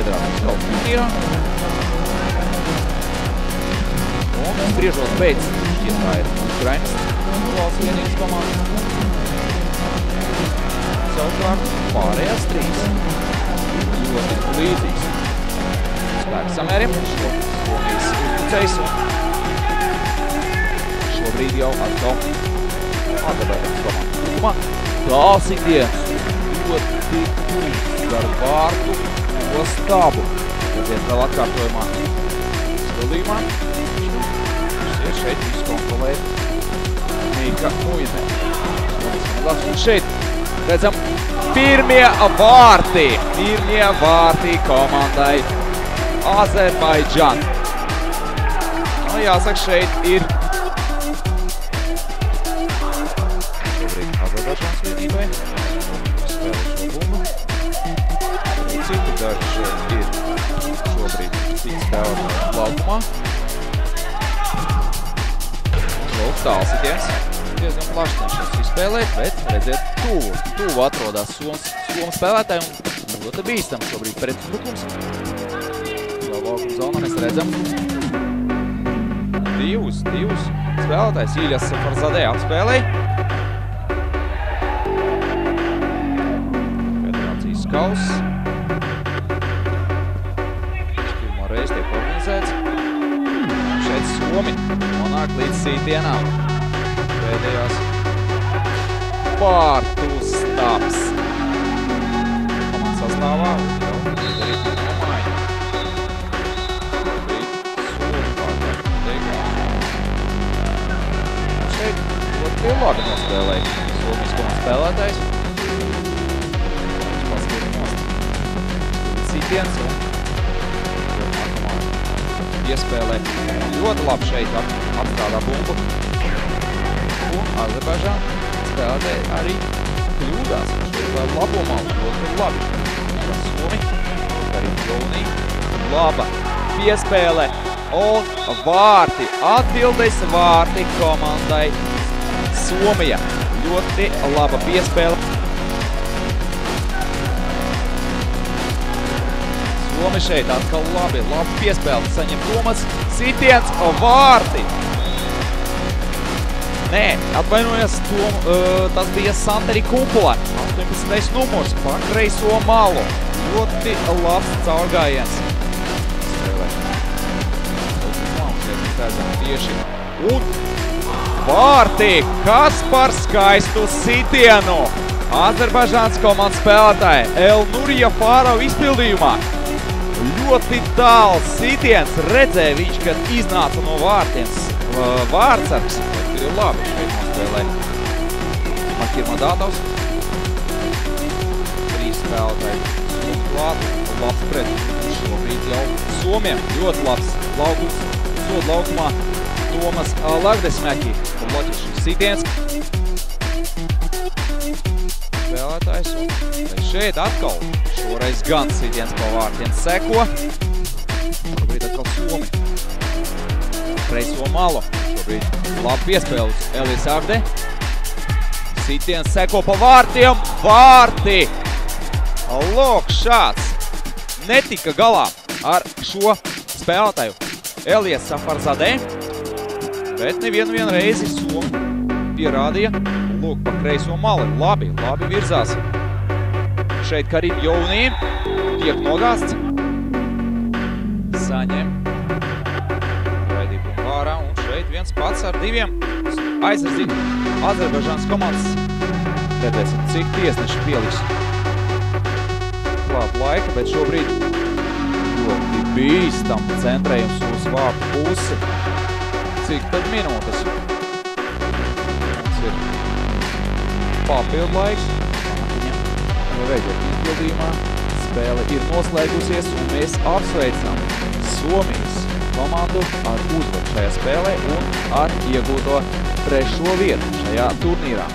federācijas galvas turnīrā. Un spriežot pēc, šķiet tā ir Ukrainas valsts vienības komanda. Savukārt pārējās trīs ļoti līdzīgs spēku samēriem. Somijas uzticējs un šobrīd jau atkal Azerbaidžānas komanda. Tāls ikdienas ļoti gar vārtu to stabu. Redziet vēl atkārtojumā spēlījumā. Šeit visu kontrolēt Mika Muinē. Un šeit redzam pirmie vārti komandai Azerbaidžan. Nu, jāsaka, šeit ir šobrīd Azerbaidžānas vienībai. Spēlē šo bumbu. Citu daži šeit ir šobrīd citi spēlētāji laukumā. Tāls ikdienas diezgan plaši cenšas izspēlēt, bet redziet, tuvu atrodas Somu spēlētāji un ļoti bīstam šobrīd pretuzbrukums. Jau laukuma zonā mēs redzam divus spēlētājs. Iljas Safarzadē apspēlēja. Federācijas kauss. Pirmo reizi tiek organizēts. Šeit Somi nonāk līdz sītdienām. Pēdējās vārtu stāps. Komandas sastāvā un jau darīt pirmo māju. Šobrīd Somi pārkārt teikā. Šeit ļoti labi nospēlēja Somijas komandas spēlētājs. Viņš paskatīt nost. Līdz sītdienas un iespēlē ļoti labi šeit apstrādā bumbu. Un Azerbaidžāna spēlētāji arī kļūdās. Šeit vēl labo malu ļoti labi. Somi, arī Jaunī. Laba piespēle un vārti. Atbildes vārti komandai Somija. Ļoti laba piespēle. Somi šeit atkal labi piespēle, saņem domas, sitiens, vārti. Nē, atvainojas, tas bija Santeri Kumpula, 18. numurs, pa kreiso malu. Ļoti labs caurgājiens. Spēlē. Tieši. Un vārti, kas par skaistu sitienu. Azerbaidžānas komandas spēlētāji Elnurija Fārau izpildījumā. Ļoti tāls sitiens, redzēja viņš, kad iznāca no vārtiem vārtsargs. Ir labi šeit nospēlē Makirmadātovs. Trīs spēlētāji Somu klāt, labs pret. Šobrīd jau Somiem ļoti labs laukums, sodu laukumā Tomas Lagdesmeki. Bloķis šis sitiens. Spēlētājs un šeit atkal. Šoreiz gan sitiens pa vārtiem seko. Šobrīd atkal Somi. Kreiso malu. Šobrīd labi piespēlus Elijas Agde. Sitiens seko pa vārtiem. Vārti! Lūk, šāds. Netika galā ar šo spēlētāju Elijas Safarzadē. Bet nevienu reizi Somi pierādīja. Lūk, pa kreiso mali. Labi virzās. Šeit Karim Jaunī tiek nogāsts. Saņem raidību vārā un šeit viens pats ar diviem aizsardzību Azerbaidžānas komandas. Redzēsim, cik tiesneši pieliks klāt laika, bet šobrīd ļoti bīstam centrējums uz vārtu pusi. Cik tad minūtes? Mums ir papildu laiks. Veidot izpildījumā. Spēle ir noslēgusies un mēs apsveicam Somijas komandu ar uzvaru šajā spēlē un ar iegūto 3. vietu šajā turnīrā.